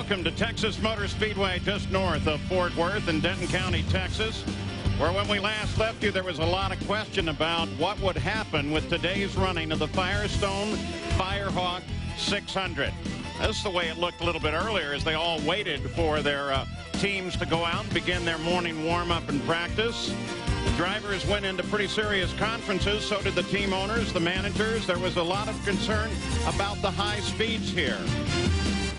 Welcome to Texas Motor Speedway, just north of Fort Worth in Denton County, Texas, where when we last left you, there was a lot of question about what would happen with today's running of the Firestone Firehawk 600. This is the way it looked a little bit earlier as they all waited for their teams to go out and begin their morning warm-up and practice. The drivers went into pretty serious conferences, so did the team owners, the managers. There was a lot of concern about the high speeds here.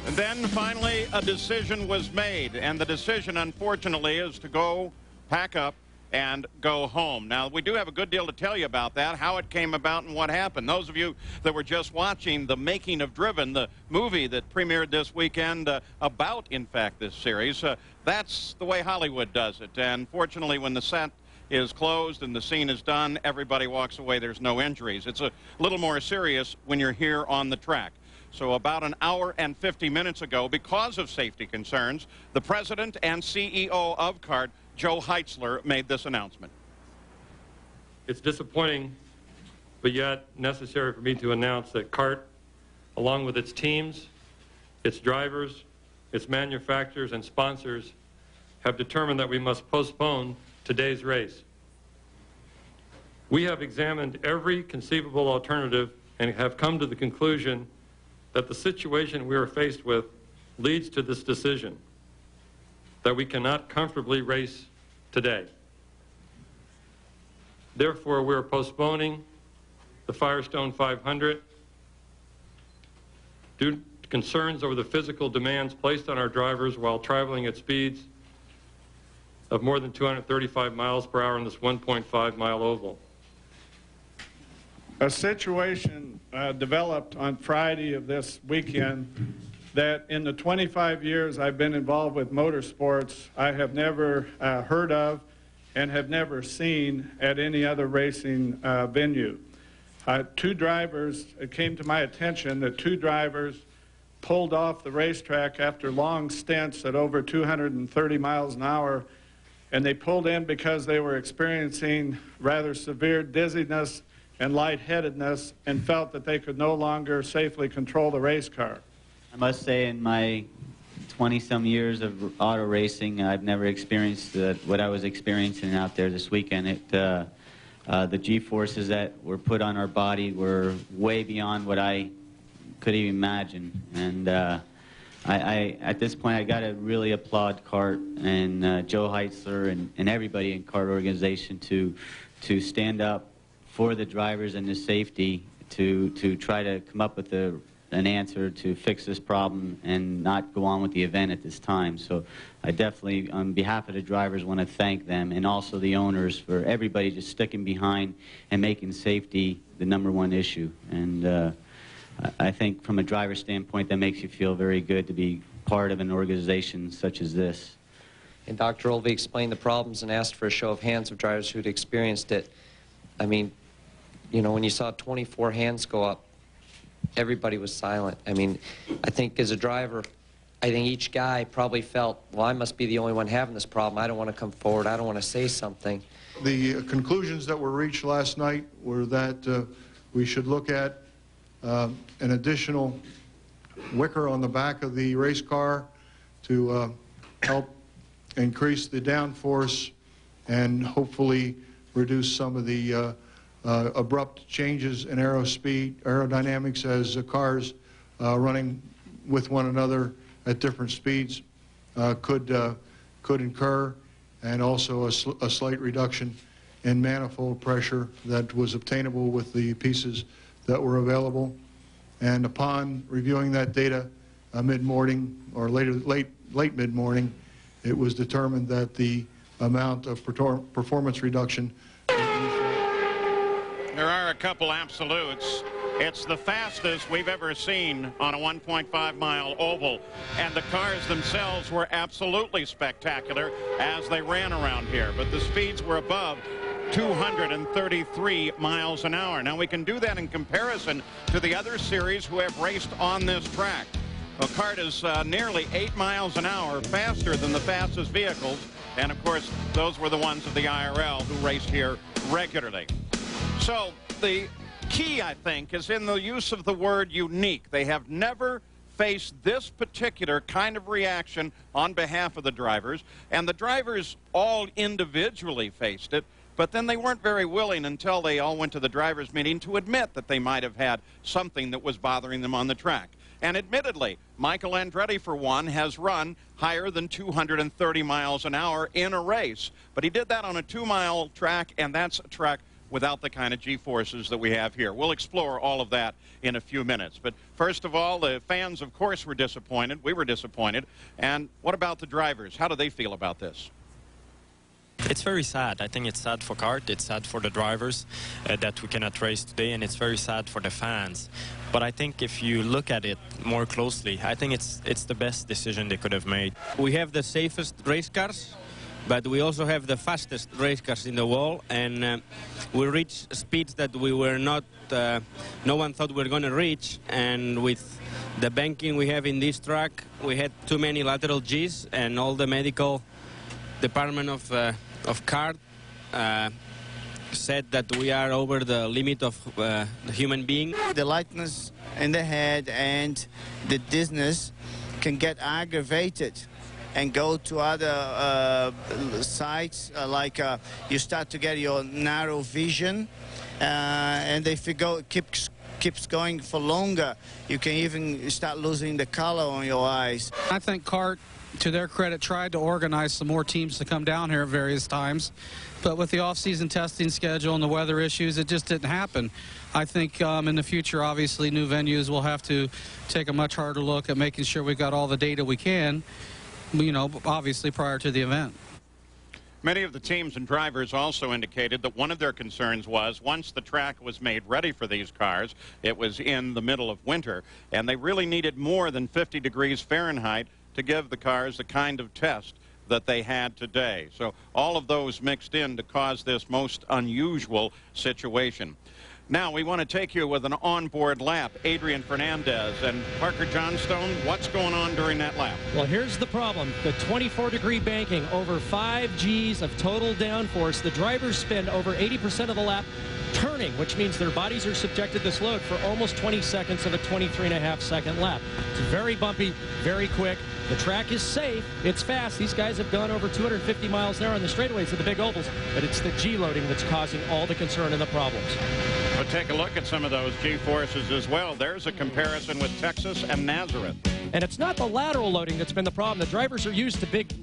And then finally a decision was made, and the decision unfortunately is to go pack up and go home. Now, we do have a good deal to tell you about that, how it came about and what happened. Those of you that were just watching The Making of Driven, the movie that premiered this weekend about, in fact, this series, that's the way Hollywood does it. And fortunately, when the set is closed and the scene is done, everybody walks away. There's no injuries. It's a little more serious when you're here on the track. So about an hour and 50 minutes ago, because of safety concerns, the president and CEO of CART, Joe Heitzler, made this announcement. It's disappointing, but yet necessary for me to announce that CART, along with its teams, its drivers, its manufacturers, and sponsors, have determined that we must postpone today's race. We have examined every conceivable alternative and have come to the conclusion that the situation we are faced with leads to this decision, that we cannot comfortably race today. Therefore, we are postponing the Firestone 500 due to concerns over the physical demands placed on our drivers while traveling at speeds of more than 235 miles per hour in this 1.5-mile oval. A situation developed on Friday of this weekend that in the 25 years I've been involved with motorsports, I have never heard of and have never seen at any other racing venue. Two drivers, it came to my attention that two drivers pulled off the racetrack after long stints at over 230 miles an hour, and they pulled in because they were experiencing rather severe dizziness and lightheadedness and felt that they could no longer safely control the race car. I must say, in my 20-some years of auto racing, I've never experienced what I was experiencing out there this weekend. The G-forces that were put on our body were way beyond what I could even imagine. And at this point, I got to really applaud CART and Joe Heitzler and everybody in CART organization to stand up for the drivers and the safety to try to come up with an answer to fix this problem and not go on with the event at this time. So I definitely, on behalf of the drivers, want to thank them and also the owners for everybody just sticking behind and making safety the #1 issue. And I think from a driver standpoint, that makes you feel very good to be part of an organization such as this. And Dr. Olvey explained the problems and asked for a show of hands of drivers who'd experienced it. I mean, you know, when you saw 24 hands go up, everybody was silent. I mean, I think as a driver, I think each guy probably felt, well, I must be the only one having this problem. I don't want to come forward. I don't want to say something. The conclusions that were reached last night were that we should look at an additional wicker on the back of the race car to help increase the downforce and hopefully reduce some of the abrupt changes in aerodynamics as the cars running with one another at different speeds could incur, and also a slight reduction in manifold pressure that was obtainable with the pieces that were available. And upon reviewing that data mid-morning or late mid-morning, it was determined that the amount of performance reduction. There are a couple absolutes. It's the fastest we've ever seen on a 1.5-mile oval, and the cars themselves were absolutely spectacular as they ran around here, but the speeds were above 233 miles an hour. Now, we can do that in comparison to the other series who have raced on this track. Well, CART is nearly 8 miles an hour faster than the fastest vehicles, and of course, those were the ones of the IRL who raced here regularly. So the key, I think, is in the use of the word unique. They have never face this particular kind of reaction on behalf of the drivers, and the drivers all individually faced it, but then they weren't very willing until they all went to the drivers' meeting to admit that they might have had something that was bothering them on the track. And admittedly, Michael Andretti, for one, has run higher than 230 miles an hour in a race. But he did that on a 2-mile track, and that's a track without the kind of G-forces that we have here. We'll explore all of that in a few minutes. But first of all, the fans, of course, were disappointed. We were disappointed. And what about the drivers? How do they feel about this? It's very sad. I think it's sad for CART, it's sad for the drivers that we cannot race today, and it's very sad for the fans. But I think if you look at it more closely, I think it's the best decision they could have made. We have the safest race cars, but we also have the fastest race cars in the world, and we reach speeds that we were not, no one thought we were going to reach, and with the banking we have in this track, we had too many lateral Gs, and all the medical department of CART said that we are over the limit of the human being. The lightness in the head and the dizziness can get aggravated and go to other sides, like you start to get your narrow vision, and if it keeps going for longer, you can even start losing the color on your eyes. I think CART, to their credit, tried to organize some more teams to come down here at various times, but with the off-season testing schedule and the weather issues, it just didn't happen. I think in the future, obviously, new venues will have to take a much harder look at making sure we've got all the data we can, you know, obviously prior to the event. Many of the teams and drivers also indicated that one of their concerns was once the track was made ready for these cars, it was in the middle of winter, and they really needed more than 50 degrees Fahrenheit to give the cars the kind of test that they had today. So all of those mixed in to cause this most unusual situation. Now we want to take you with an onboard lap. Adrian Fernandez and Parker Johnstone, what's going on during that lap? Well, here's the problem. The 24-degree banking, over 5 Gs of total downforce. The drivers spend over 80% of the lap turning, which means their bodies are subjected to this load for almost 20 seconds of a 23.5-second lap. It's very bumpy, very quick. The track is safe. It's fast. These guys have gone over 250 miles an hour on the straightaways of the big ovals, but it's the G loading that's causing all the concern and the problems. But take a look at some of those G-forces as well. There's a comparison with Texas and Nazareth. And it's not the lateral loading that's been the problem. The drivers are used to big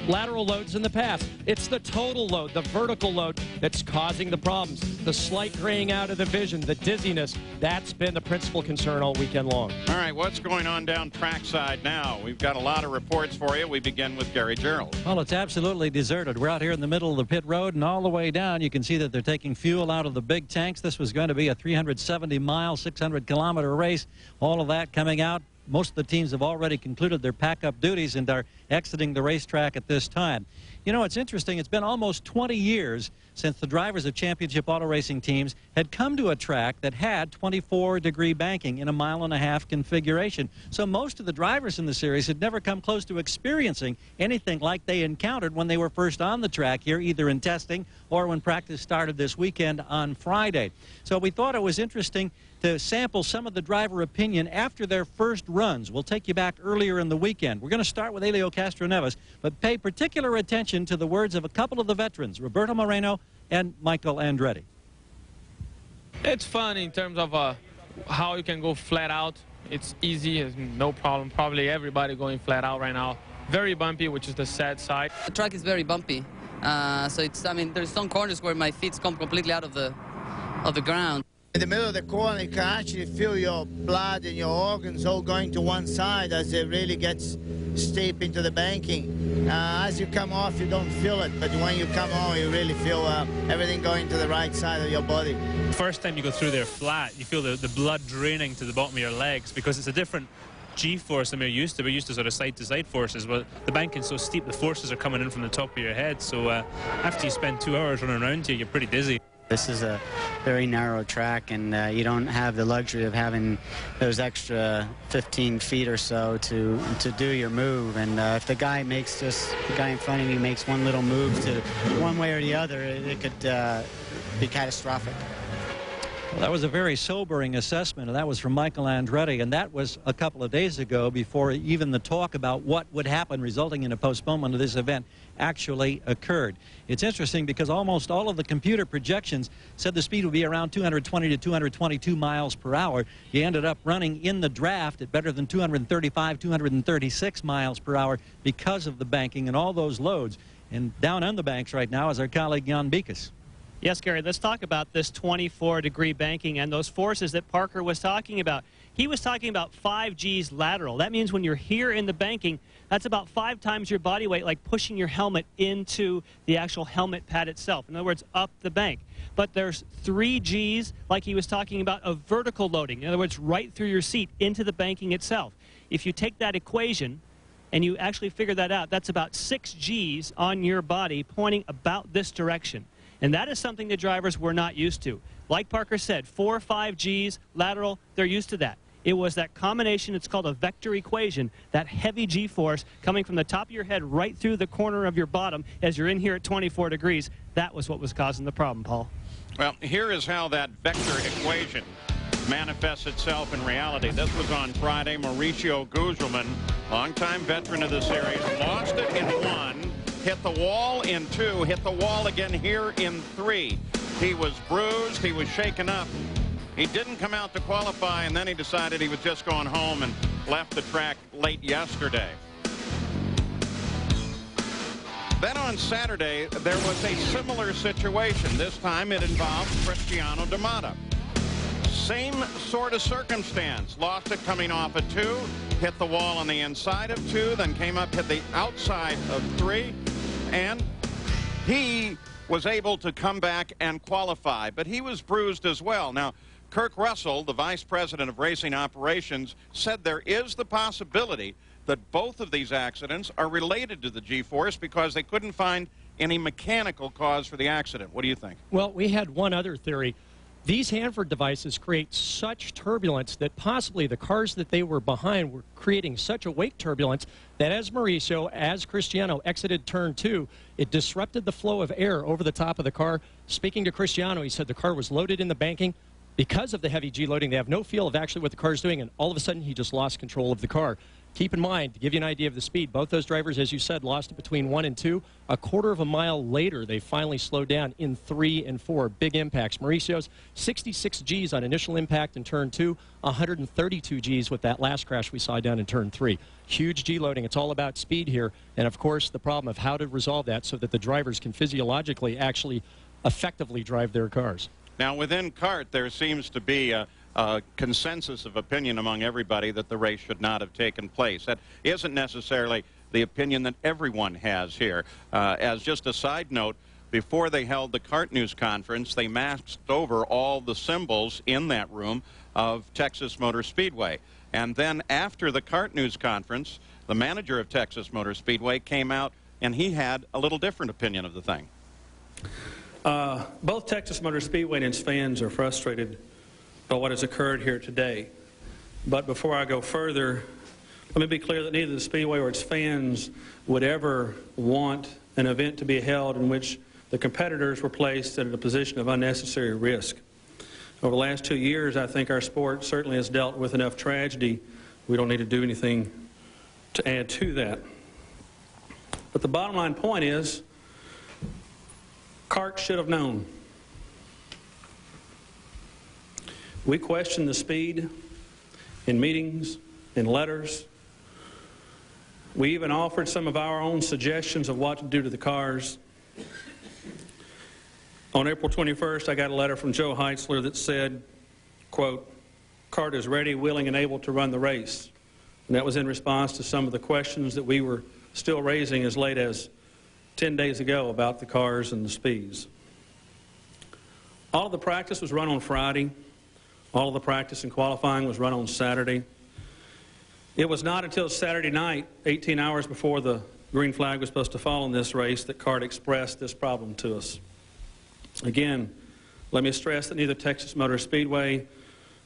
lateral loads in the past. It's the total load, the vertical load, that's causing the problems. The slight graying out of the vision, the dizziness, that's been the principal concern all weekend long. All right, what's going on down trackside now? We've got a lot of reports for you. We begin with Gary Gerald. Well, it's absolutely deserted. We're out here in the middle of the pit road, and all the way down you can see that they're taking fuel out of the big tanks. This was going to be a 370-mile, 600-kilometer race. All of that coming out. Most of the teams have already concluded their pack-up duties and are exiting the racetrack at this time. You know, it's interesting. It's been almost 20 years since the drivers of championship auto racing teams had come to a track that had 24-degree banking in a 1.5-mile configuration. So most of the drivers in the series had never come close to experiencing anything like they encountered when they were first on the track here, either in testing or when practice started this weekend on Friday. So we thought it was interesting to sample some of the driver opinion after their first runs. We'll take you back earlier in the weekend. We're going to start with Castroneves, but pay particular attention to the words of a couple of the veterans, Roberto Moreno and Michael Andretti. It's fun in terms of how you can go flat out. It's easy, it's no problem. Probably everybody going flat out right now. Very bumpy, which is the sad side. The track is very bumpy, so it's, I mean, there's some corners where my feet come completely out of the ground. In the middle of the corner, you can actually feel your blood and your organs all going to one side as it really gets steep into the banking. As you come off, you don't feel it, but when you come on, you really feel everything going to the right side of your body. First time you go through there flat, you feel the blood draining to the bottom of your legs because it's a different G-force than we're used to. We're used to sort of side-to-side forces, but the banking's so steep, the forces are coming in from the top of your head, so after you spend 2 hours running around here, you're pretty dizzy. This is a very narrow track, and you don't have the luxury of having those extra 15 feet or so to do your move. And if the guy in front of you makes one little move to one way or the other, it could be catastrophic. Well, that was a very sobering assessment, and that was from Michael Andretti, and that was a couple of days ago before even the talk about what would happen resulting in a postponement of this event actually occurred. It's interesting because almost all of the computer projections said the speed would be around 220 to 222 miles per hour. You ended up running in the draft at better than 235, 236 miles per hour because of the banking and all those loads. And down on the banks right now is our colleague Jan Beekes. Yes, Gary, let's talk about this 24-degree banking and those forces that Parker was talking about. He was talking about 5 Gs lateral. That means when you're here in the banking, that's about 5 times your body weight, like pushing your helmet into the actual helmet pad itself. In other words, up the bank. But there's 3 Gs, like he was talking about, of vertical loading. In other words, right through your seat into the banking itself. If you take that equation and you actually figure that out, that's about 6 Gs on your body pointing about this direction. And that is something the drivers were not used to. Like Parker said, 4 or 5 Gs lateral, they're used to that. It was that combination, it's called a vector equation, that heavy G-force coming from the top of your head right through the corner of your bottom as you're in here at 24 degrees. That was what was causing the problem, Paul. Well, here is how that vector equation manifests itself in reality. This was on Friday. Mauricio Guzman, longtime veteran of the series, lost it in 1. Hit the wall in 2, hit the wall again here in 3. He was bruised, he was shaken up. He didn't come out to qualify, and then he decided he was just going home and left the track late yesterday. Then on Saturday, there was a similar situation. This time it involved Cristiano D'Amato. Same sort of circumstance. Lost it coming off a 2, hit the wall on the inside of 2, then came up, hit the outside of 3. And he was able to come back and qualify, but he was bruised as well. Now, Kirk Russell, the vice president of racing operations, said there is the possibility that both of these accidents are related to the G-force because they couldn't find any mechanical cause for the accident. What do you think? Well, we had one other theory. These Hanford devices create such turbulence that possibly the cars that they were behind were creating such a wake turbulence that as Mauricio, as Cristiano exited turn 2, it disrupted the flow of air over the top of the car. Speaking to Cristiano, he said the car was loaded in the banking. Because of the heavy G loading, they have no feel of actually what the car is doing, and all of a sudden he just lost control of the car. Keep in mind, to give you an idea of the speed, both those drivers, as you said, lost it between 1 and 2. A quarter of a mile later, they finally slowed down in 3 and 4. Big impacts. Mauricio's 66 Gs on initial impact in turn 2, 132 Gs with that last crash we saw down in turn 3. Huge G loading. It's all about speed here. And, of course, the problem of how to resolve that so that the drivers can physiologically actually effectively drive their cars. Now, within CART, there seems to be a consensus of opinion among everybody that the race should not have taken place. That isn't necessarily the opinion that everyone has here. As just a side note, before they held the CART news conference, they masked over all the symbols in that room of Texas Motor Speedway. And then after the CART news conference, the manager of Texas Motor Speedway came out, and he had a little different opinion of the thing. Both Texas Motor Speedway and its fans are frustrated by what has occurred here today. But before I go further, let me be clear that neither the Speedway or its fans would ever want an event to be held in which the competitors were placed at a position of unnecessary risk. Over the last 2 years, I think our sport certainly has dealt with enough tragedy. We don't need to do anything to add to that. But the bottom line point is, CART should have known. We questioned the speed in meetings, in letters. We even offered some of our own suggestions of what to do to the cars. On April 21st, I got a letter from Joe Heitzler that said, quote, CART is ready, willing, and able to run the race. And that was in response to some of the questions that we were still raising as late as 10 days ago about the cars and the speeds. All of the practice was run on Friday. All of the practice and qualifying was run on Saturday. It was not until Saturday night, 18 hours before the green flag was supposed to fall in this race, that CART expressed this problem to us. Again, let me stress that neither Texas Motor Speedway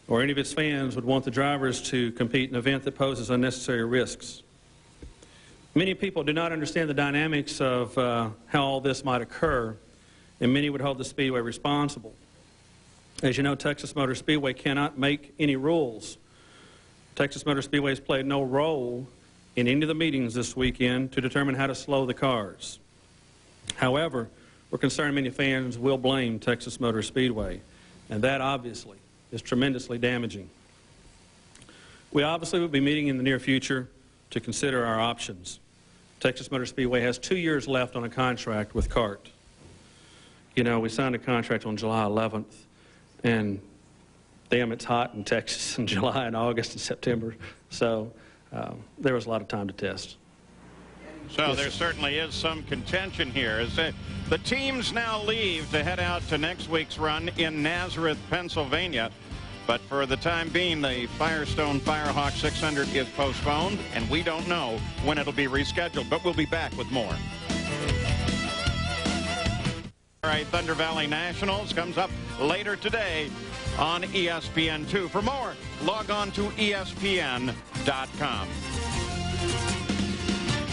or any of its fans would want the drivers to compete in an event that poses unnecessary risks. Many people do not understand the dynamics of how all this might occur, and many would hold the Speedway responsible. As you know, Texas Motor Speedway cannot make any rules. Texas Motor Speedway has played no role in any of the meetings this weekend to determine how to slow the cars. However, we're concerned many fans will blame Texas Motor Speedway, and that obviously is tremendously damaging. We obviously will be meeting in the near future to consider our options. Texas Motor Speedway has 2 years left on a contract with CART. You know, we signed a contract on July 11th, and damn, it's hot in Texas in July and August and September, so there was a lot of time to test. So there certainly is some contention here. As the teams now leave to head out to next week's run in Nazareth, Pennsylvania. But for the time being, the Firestone Firehawk 600 is postponed, and we don't know when it'll be rescheduled. But we'll be back with more. All right, Thunder Valley Nationals comes up later today on ESPN2. For more, log on to ESPN.com.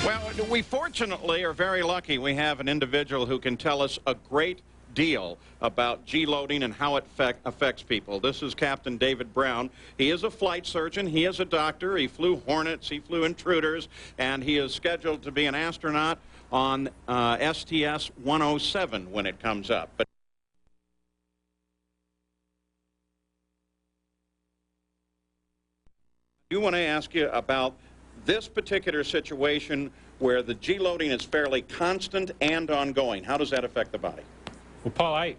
Well, we fortunately are very lucky. We have an individual who can tell us a great deal about G-loading and how it affects people. This is Captain David Brown. He is a flight surgeon. He is a doctor. He flew Hornets. He flew Intruders. And he is scheduled to be an astronaut on STS-107 when it comes up. But I do want to ask you about this particular situation where the G-loading is fairly constant and ongoing. How does that affect the body? Well, Paul,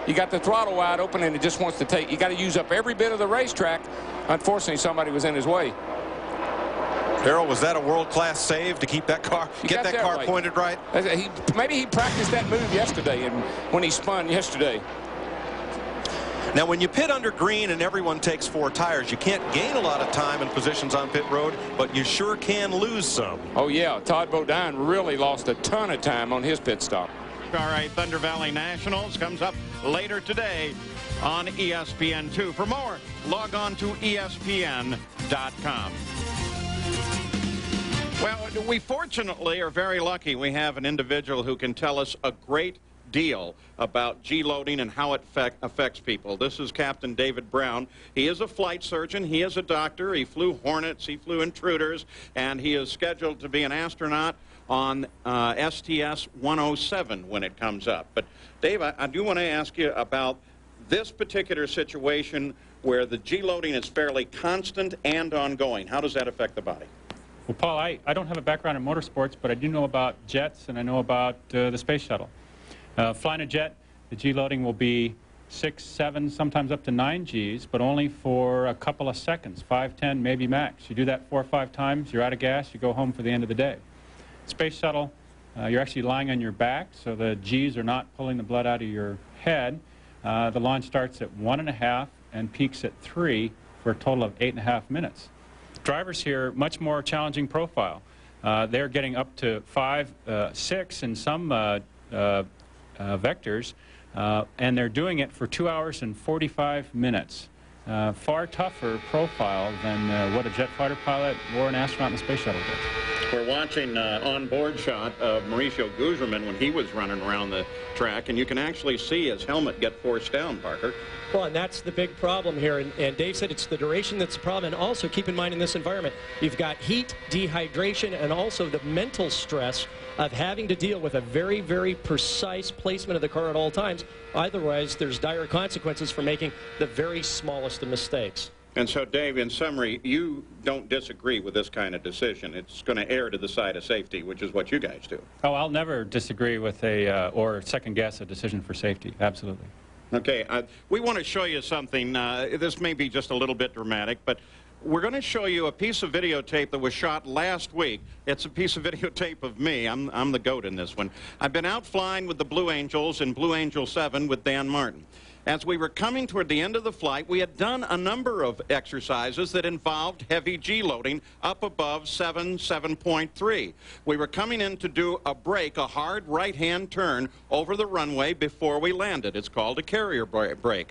you got the throttle wide open and it just wants to take, you got to use up every bit of the racetrack. Unfortunately, somebody was in his way. Harold, was that a world-class save to keep that car, get that car right. Pointed right? Maybe he practiced that move yesterday and when he spun yesterday. Now, when you pit under green and everyone takes 4 tires, you can't gain a lot of time and positions on pit road, but you sure can lose some. Oh, yeah. Todd Bodine really lost a ton of time on his pit stop. All right, Thunder Valley Nationals comes up later today on ESPN2. For more, log on to ESPN.com. Well, we fortunately are very lucky. We have an individual who can tell us a great deal about G-loading and how it affects people. This is Captain David Brown. He is a flight surgeon. He is a doctor. He flew Hornets. He flew Intruders. And he is scheduled to be an astronaut on STS-107 when it comes up. But, Dave, I do want to ask you about this particular situation where the G-loading is fairly constant and ongoing. How does that affect the body? Well, Paul, I don't have a background in motorsports, but I do know about jets and I know about the space shuttle. Flying a jet, the G-loading will be 6, 7, sometimes up to 9 Gs, but only for a couple of seconds, 5, 10, maybe max. You do that 4 or 5 times, you're out of gas, you go home for the end of the day. Space shuttle, you're actually lying on your back, so the Gs are not pulling the blood out of your head. The launch starts at 1.5 and peaks at 3 for a total of 8.5 minutes. Drivers here, much more challenging profile. They're getting up to 5, 6 in some vectors, and they're doing it for 2 hours and 45 minutes. Far tougher profile than what a jet fighter pilot or an astronaut in the space shuttle does. We're watching an onboard shot of Mauricio Guzman when he was running around the track, and you can actually see his helmet get forced down, Parker. Well, and that's the big problem here. And Dave said it's the duration that's the problem. And also keep in mind in this environment, you've got heat, dehydration, and also the mental stress of having to deal with a very, very precise placement of the car at all times. Otherwise, there's dire consequences for making the very smallest of mistakes. And so, Dave, in summary, you don't disagree with this kind of decision. It's going to err to the side of safety, which is what you guys do. Oh, I'll never disagree with or second-guess a decision for safety. Absolutely. Okay, we want to show you something. This may be just a little bit dramatic, but we're going to show you a piece of videotape that was shot last week. It's a piece of videotape of me. I'm the GOAT in this one. I've been out flying with the Blue Angels in Blue Angel 7 with Dan Martin. As we were coming toward the end of the flight, we had done a number of exercises that involved heavy G-loading up above 7.3. We were coming in to do a brake, a hard right-hand turn over the runway before we landed. It's called a carrier brake.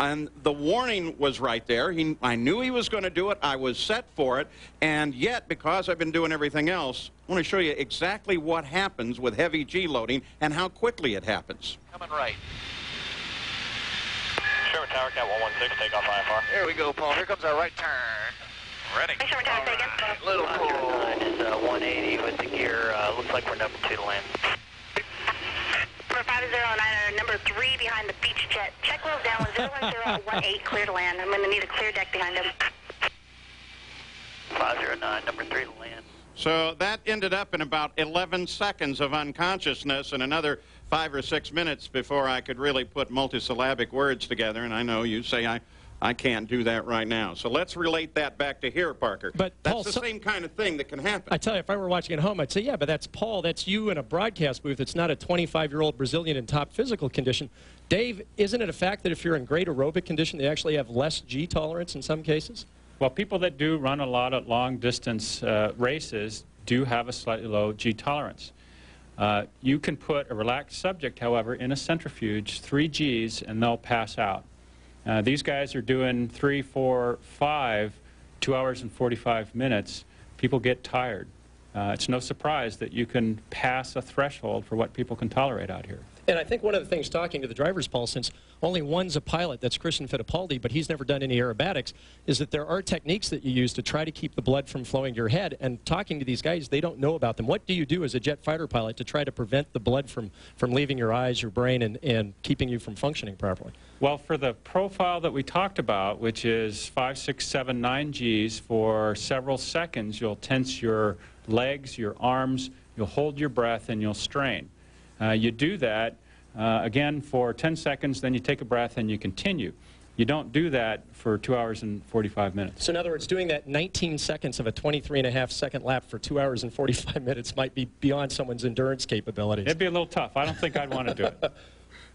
And the warning was right there. I knew he was going to do it. I was set for it. And yet, because I've been doing everything else, I want to show you exactly what happens with heavy G loading and how quickly it happens. Coming right. Sherman Tower, Cat 116, take off IFR. Here we go, Paul. Here comes our right turn. Ready. Sherman Tower, take it. Little pull. Is 180 with the gear. Looks like we're number 2 to land. Number 509, number 3 behind the beach jet. Check wheels down, 01018, clear to land. I'm going to need a clear deck behind him. 509, number 3 to land. So that ended up in about 11 seconds of unconsciousness and another 5 or 6 minutes before I could really put multisyllabic words together. And I know you say I can't do that right now. So let's relate that back to here, Parker. But that's Paul, the same kind of thing that can happen. I tell you, if I were watching at home, I'd say, yeah, but that's Paul. That's you in a broadcast booth. It's not a 25-year-old Brazilian in top physical condition. Dave, isn't it a fact that if you're in great aerobic condition, they actually have less G tolerance in some cases? Well, people that do run a lot of long-distance races do have a slightly low G tolerance. You can put a relaxed subject, however, in a centrifuge, 3 Gs, and they'll pass out. These guys are doing 3, 4, 5, 2 hours and 45 minutes. People get tired. It's no surprise that you can pass a threshold for what people can tolerate out here. And I think one of the things, talking to the drivers, Paul, since only one's a pilot, that's Christian Fittipaldi, but he's never done any aerobatics, is that there are techniques that you use to try to keep the blood from flowing to your head. And talking to these guys, they don't know about them. What do you do as a jet fighter pilot to try to prevent the blood from leaving your eyes, your brain, and keeping you from functioning properly? Well, for the profile that we talked about, which is 5, 6, 7, 9 Gs, for several seconds, you'll tense your legs, your arms, you'll hold your breath, and you'll strain. You do that, again, for 10 seconds, then you take a breath and you continue. You don't do that for 2 hours and 45 minutes. So in other words, doing that 19 seconds of a 23.5-second lap for 2 hours and 45 minutes might be beyond someone's endurance capabilities. It'd be a little tough. I don't think I'd want to do it.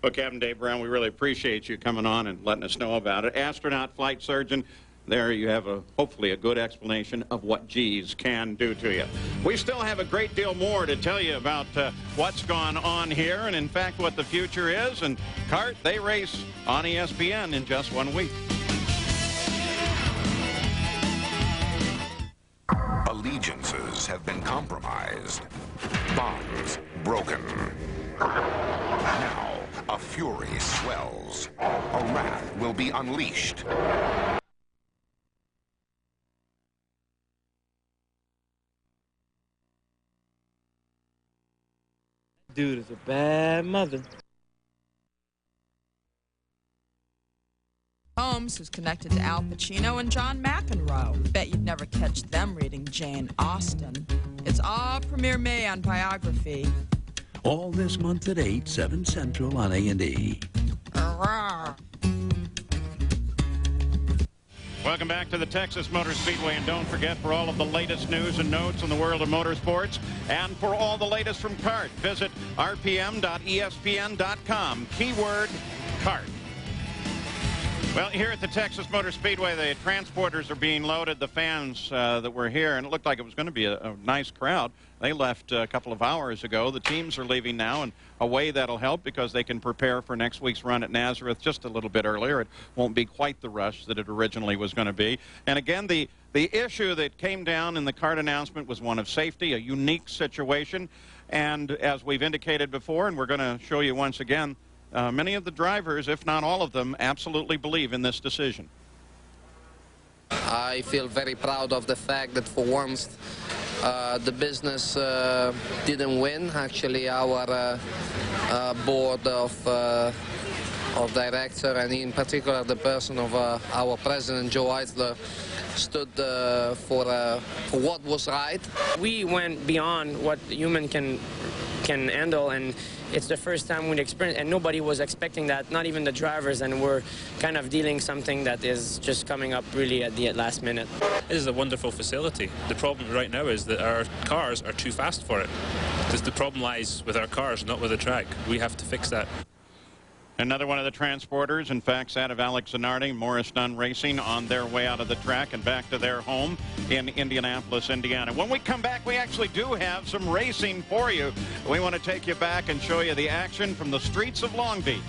Well, Captain Dave Brown, we really appreciate you coming on and letting us know about it. Astronaut flight surgeon. There you have hopefully a good explanation of what G's can do to you. We still have a great deal more to tell you about what's gone on here and, in fact, what the future is. And CART, they race on ESPN in just 1 week. Allegiances have been compromised. Bonds broken. Now, a fury swells. A wrath will be unleashed. Dude is a bad mother. Holmes, who's connected to Al Pacino and John McEnroe. Bet you'd never catch them reading Jane Austen. It's all Premiere May on Biography. All this month at 8, 7 Central on A&E. Welcome back to the Texas Motor Speedway, and don't forget, for all of the latest news and notes in the world of motorsports, and for all the latest from CART, visit rpm.espn.com. Keyword CART. Well, here at the Texas Motor Speedway, the transporters are being loaded, the fans that were here, and it looked like it was going to be a nice crowd. They left a couple of hours ago. The teams are leaving now, and a way that'll help because they can prepare for next week's run at Nazareth just a little bit earlier. It won't be quite the rush that it originally was going to be. And again, the issue that came down in the CART announcement was one of safety, a unique situation. And as we've indicated before, and we're going to show you once again, many of the drivers, if not all of them, absolutely believe in this decision. I feel very proud of the fact that for once the business didn't win. Actually, our board of director, and in particular the person of our president, Joe Heisler, stood for what was right. We went beyond what human can handle, and it's the first time we'd experienced, and nobody was expecting that, not even the drivers, and we're kind of dealing something that is just coming up really at the last minute. This is a wonderful facility. The problem right now is that our cars are too fast for it. The problem lies with our cars, not with the track. We have to fix that. Another one of the transporters, in fact, that of Alex Zanardi, Morris Dunn Racing, on their way out of the track and back to their home in Indianapolis, Indiana. When we come back, we actually do have some racing for you. We want to take you back and show you the action from the streets of Long Beach.